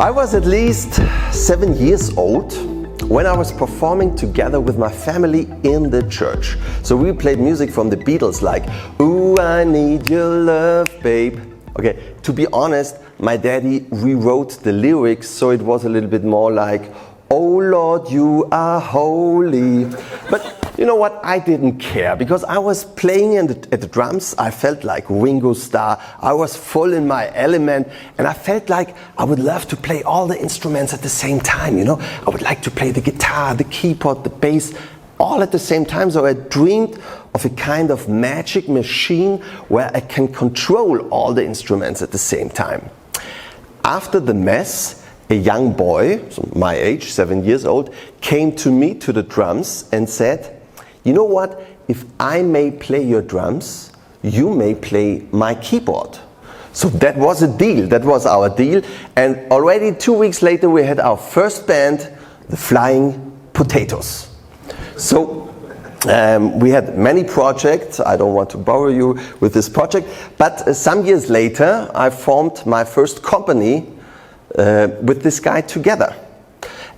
I was at least 7 years old when I was performing together with my family in the church. So we played music from the Beatles like, "Ooh, I need your love, babe." Okay, to be honest, my daddy rewrote the lyrics, so it was a little bit more like, "Oh Lord, you are holy." But you know what, I didn't care, because I was playing at the drums. I felt like Ringo Starr. I was full in my element, and I felt like I would love to play all the instruments at the same time, you know. I would like to play the guitar, the keyboard, the bass, all at the same time. So I dreamed of a kind of magic machine where I can control all the instruments at the same time. After the Mass, a young boy, so my age, 7 years old, came to me to the drums and said, "You know what, if I may play your drums, you may play my keyboard." So that was a deal, that was our deal. And already 2 weeks later we had our first band, the Flying Potatoes. So we had many projects. I don't want to bore you with this project, but some years later I formed my first company with this guy together.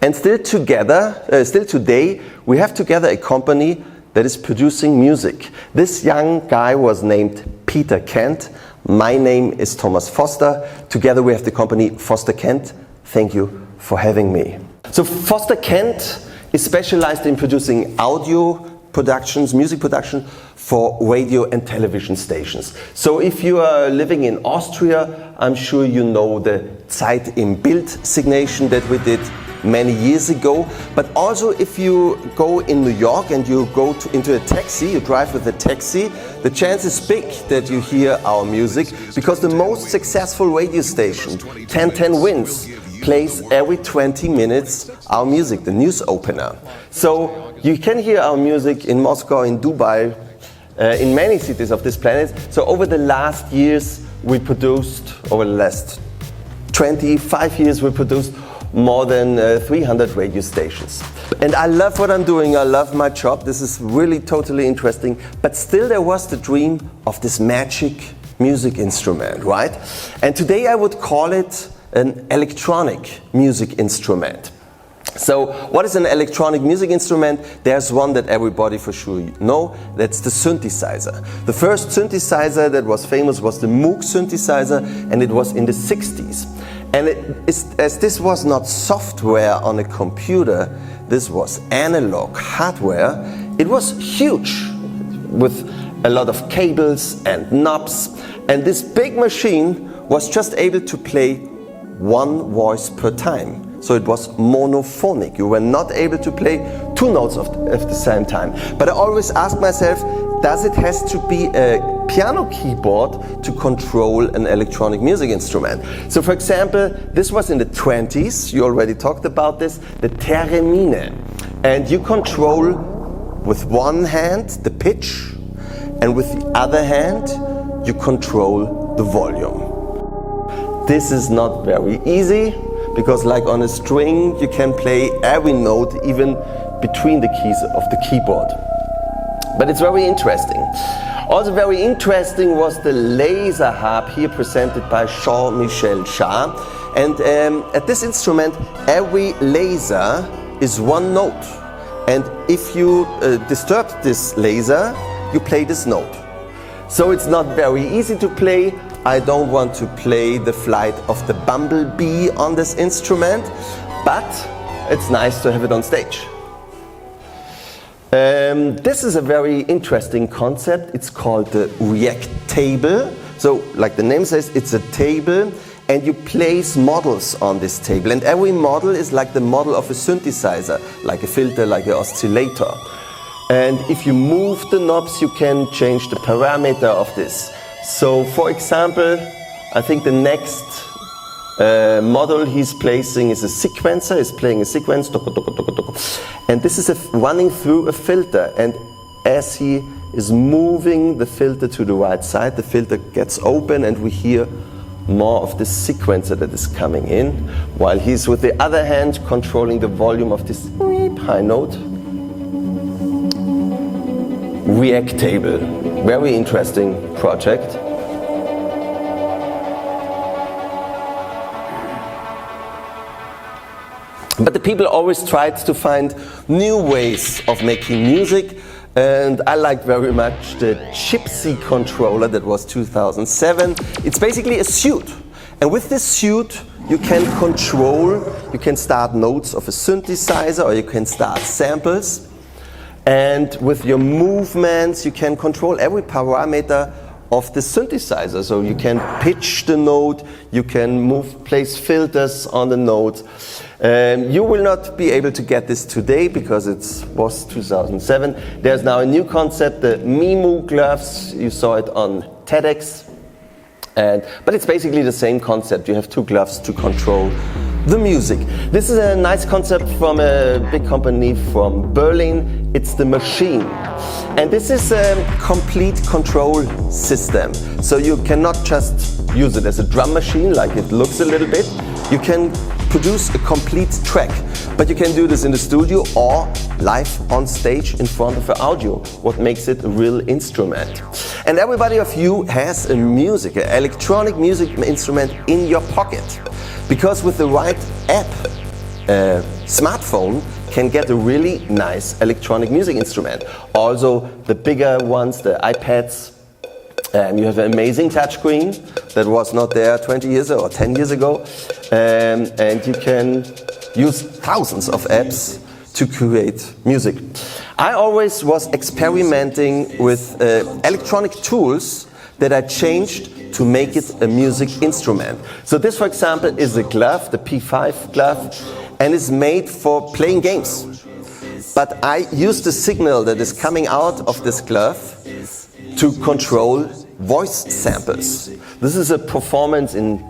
And still today, we have together a company that is producing music. This young guy was named Peter Kent. My name is Thomas Foster. Together we have the company Foster Kent. Thank you for having me. So Foster Kent is specialized in producing audio productions, music production for radio and television stations. So if you are living in Austria, I'm sure you know the Zeit im Bild signation that we did many years ago. But also if you go in New York and you go into a taxi, you drive with a taxi, the chance is big that you hear our music, because the most successful radio station, 1010 Wins, plays every 20 minutes our music, the news opener. So you can hear our music in Moscow, in Dubai, in many cities of this planet. So over the last years, over the last 25 years, we produced more than 300 radio stations. And I love what I'm doing, I love my job, this is really totally interesting, but still there was the dream of this magic music instrument, right? And today I would call it an electronic music instrument. So what is an electronic music instrument? There's one that everybody for sure know, that's the synthesizer. The first synthesizer that was famous was the Moog synthesizer, and it was in the 60s. And as this was not software on a computer, this was analog hardware, it was huge, with a lot of cables and knobs, and this big machine was just able to play one voice per time. So it was monophonic. You were not able to play two notes at the same time. But I always ask myself, does it has to be a piano keyboard to control an electronic music instrument? So for example, this was in the 20s, you already talked about this, the theremin. And you control with one hand the pitch, and with the other hand you control the volume. This is not very easy, because like on a string you can play every note, even between the keys of the keyboard. But it's very interesting. Also very interesting was the laser harp here presented by Jean-Michel Jarre. And at this instrument every laser is one note. And if you disturb this laser, you play this note. So it's not very easy to play. I don't want to play the flight of the bumblebee on this instrument, but it's nice to have it on stage. This is a very interesting concept. It's called the React table. So like the name says, it's a table, and you place models on this table, and every model is like the model of a synthesizer, like a filter, like an oscillator. And if you move the knobs, you can change the parameter of this. So for example, I think the next model he's placing is a sequencer. He's playing a sequence, and this is running through a filter, and as he is moving the filter to the right side, the filter gets open and we hear more of the sequencer that is coming in, while he's with the other hand controlling the volume of this high note. React table, very interesting project. But the people always tried to find new ways of making music, and I liked very much the Gypsy controller that was 2007. It's basically a suit, and with this suit you can control, you can start notes of a synthesizer, or you can start samples, and with your movements you can control every parameter of the synthesizer. So you can pitch the note, you can place filters on the note. You will not be able to get this today because it was 2007. There's now a new concept, the Mimu gloves. You saw it on TEDx. But it's basically the same concept. You have two gloves to control the music. This is a nice concept from a big company from Berlin. It's the Machine. And this is a complete control system. So you cannot just use it as a drum machine like it looks a little bit. You can produce a complete track, but you can do this in the studio or live on stage in front of an audio, what makes it a real instrument. And everybody of you has an electronic music instrument in your pocket, because with the right app, smartphone can get a really nice electronic music instrument. Also the bigger ones, the iPads, you have an amazing touchscreen that was not there 20 years or 10 years ago, and you can use thousands of apps to create music. I always was experimenting with electronic tools that I changed to make it a music instrument. So this, for example, is a glove, the P5 glove, and is made for playing games. But I use the signal that is coming out of this glove to control voice samples. This is a performance in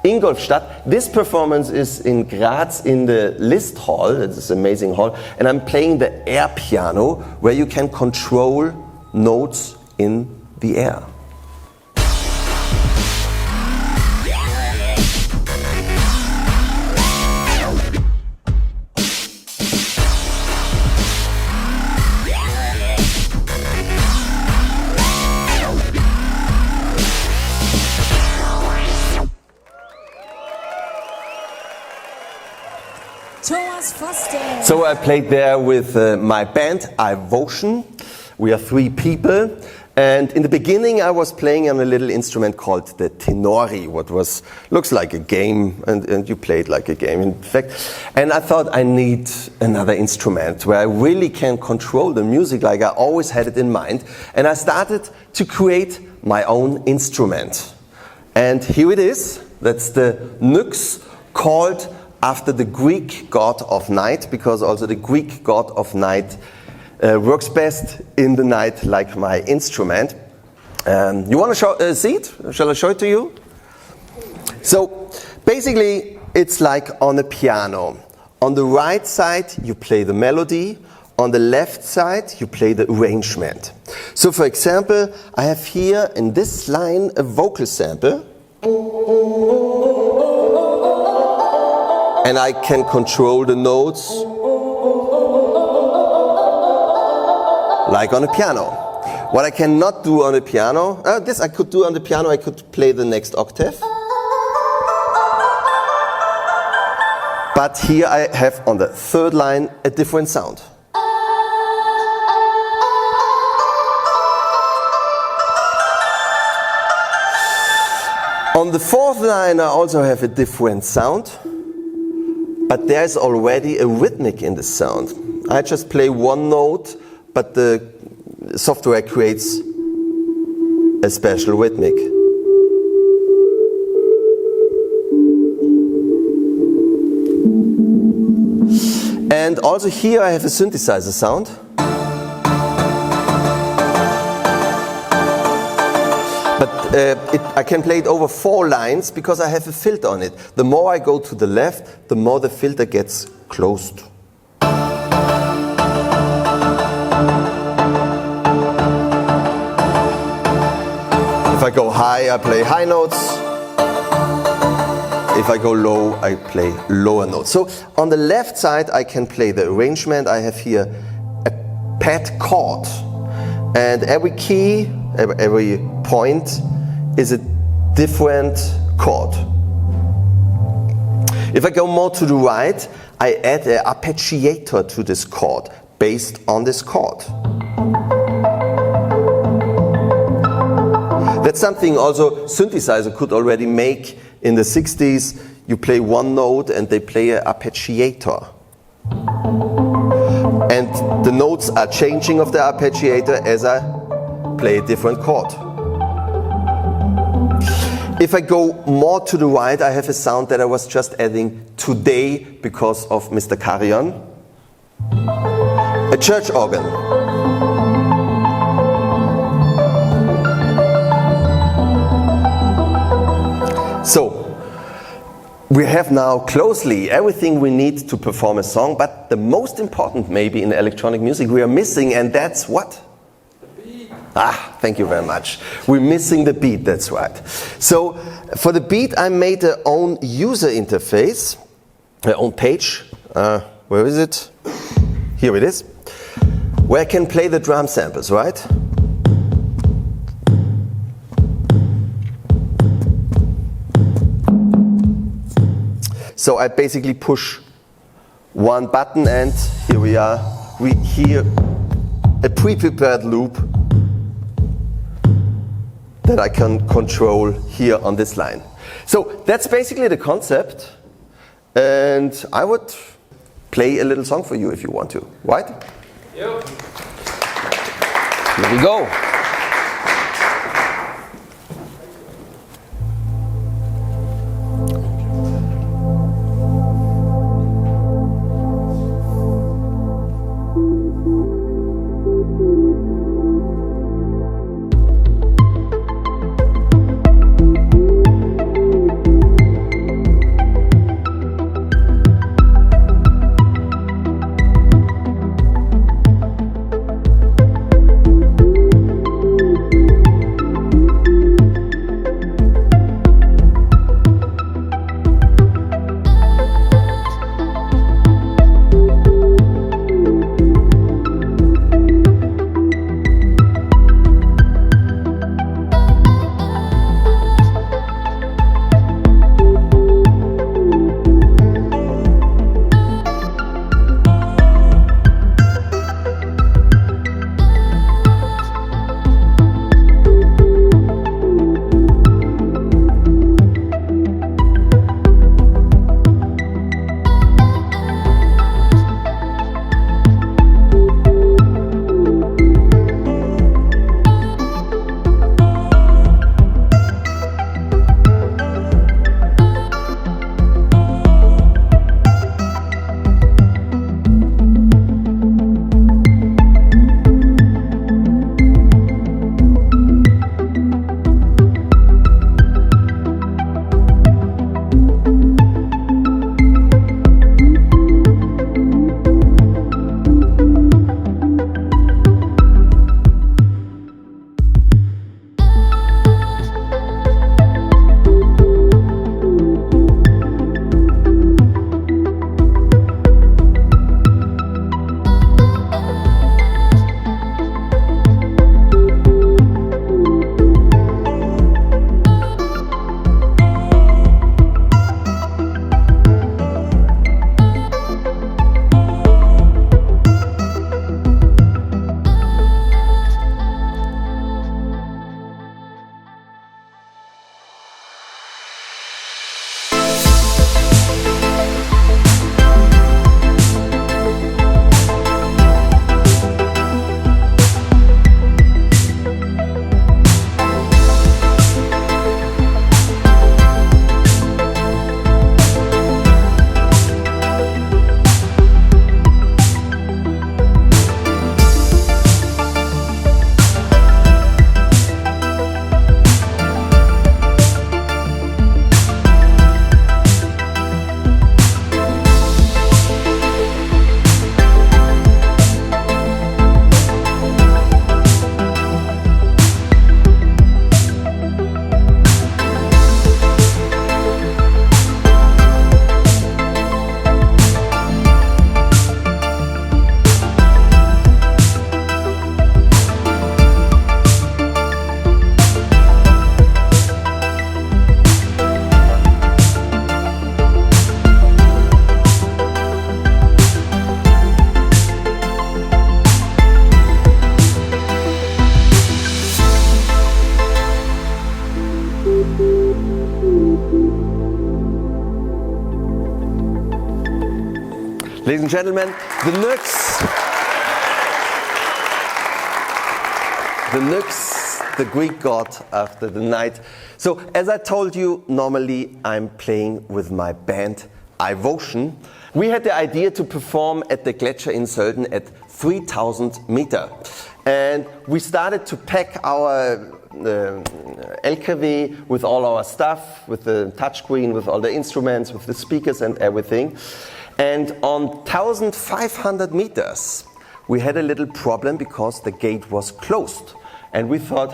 Ingolstadt. This performance is in Graz in the Liszt Hall. It's this amazing hall. And I'm playing the air piano, where you can control notes in the air. So I played there with my band, Ivotion. We are 3 people. And in the beginning I was playing on a little instrument called the tenori, what looks like a game, and you played like a game in fact. And I thought I need another instrument where I really can control the music like I always had it in mind. And I started to create my own instrument. And here it is. That's the NYX, called after the Greek god of night, because also the Greek god of night works best in the night, like my instrument. You want to see it? Shall I show it to you? So basically it's like on a piano. On the right side you play the melody, on the left side you play the arrangement. So for example, I have here in this line a vocal sample. And I can control the notes like on a piano. What I cannot do on a piano, this I could do on the piano, I could play the next octave. But here I have on the third line a different sound. On the fourth line I also have a different sound. But there's already a rhythmic in the sound. I just play one note, but the software creates a special rhythmic. And also here I have a synthesizer sound. But I can play it over 4 lines because I have a filter on it. The more I go to the left, the more the filter gets closed. If I go high, I play high notes. If I go low, I play lower notes. So on the left side, I can play the arrangement. I have here a pad chord. And every key, every point is a different chord. If I go more to the right, I add an arpeggiator to this chord based on this chord. That's something also synthesizer could already make in the 60s. You play one note and they play an arpeggiator. And the notes are changing of the arpeggiator as I play a different chord. If I go more to the right, I have a sound that I was just adding today because of Mr. Karajan. A church organ. So, we have now closely everything we need to perform a song, but the most important maybe in electronic music we are missing, and that's what? The beat. Thank you very much. We're missing the beat, that's right. So for the beat I made an own user interface, an own page. Where is it? Here it is. Where I can play the drum samples, right? So I basically push one button and here we are. We hear a pre-prepared loop that I can control here on this line. So that's basically the concept, and I would play a little song for you if you want to, right? Yep. Here we go. Ladies and gentlemen, the NYX. The NYX, the Greek god after the night. So, as I told you, normally I'm playing with my band, Ivotion. We had the idea to perform at the Gletscher in Sölden at 3,000 meters. And we started to pack our LKW with all our stuff, with the touchscreen, with all the instruments, with the speakers and everything. And on 1,500 meters, we had a little problem because the gate was closed. And we thought,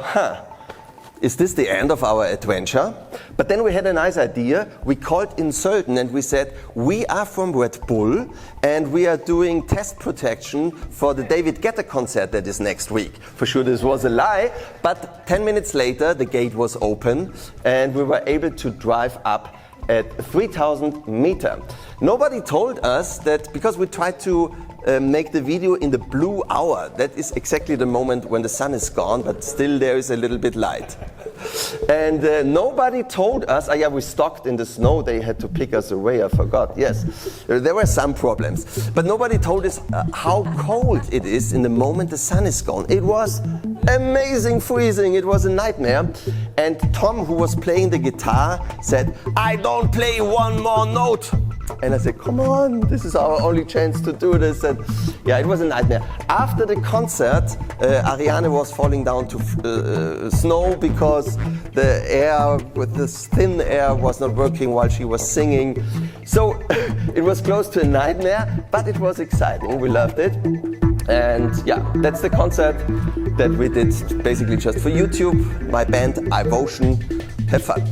is this the end of our adventure? But then we had a nice idea. We called in Sölden and we said, we are from Red Bull and we are doing test protection for the David Guetta concert that is next week. For sure this was a lie, but 10 minutes later the gate was open and we were able to drive up at 3,000 meters. Nobody told us that, because we tried to make the video in the blue hour. That is exactly the moment when the sun is gone, but still there is a little bit light. And nobody told us, we stopped in the snow, they had to pick us away, I forgot, yes. There were some problems. But nobody told us how cold it is in the moment the sun is gone. It was amazing freezing, it was a nightmare. And Tom, who was playing the guitar, said, I don't play one more note. And I said, come on, this is our only chance to do this. And yeah, it was a nightmare. After the concert, Ariane was falling down to snow because the air, with this thin air, was not working while she was singing. So it was close to a nightmare, but it was exciting. We loved it. And yeah, that's the concert that we did basically just for YouTube. My band, Ivotion. Have fun.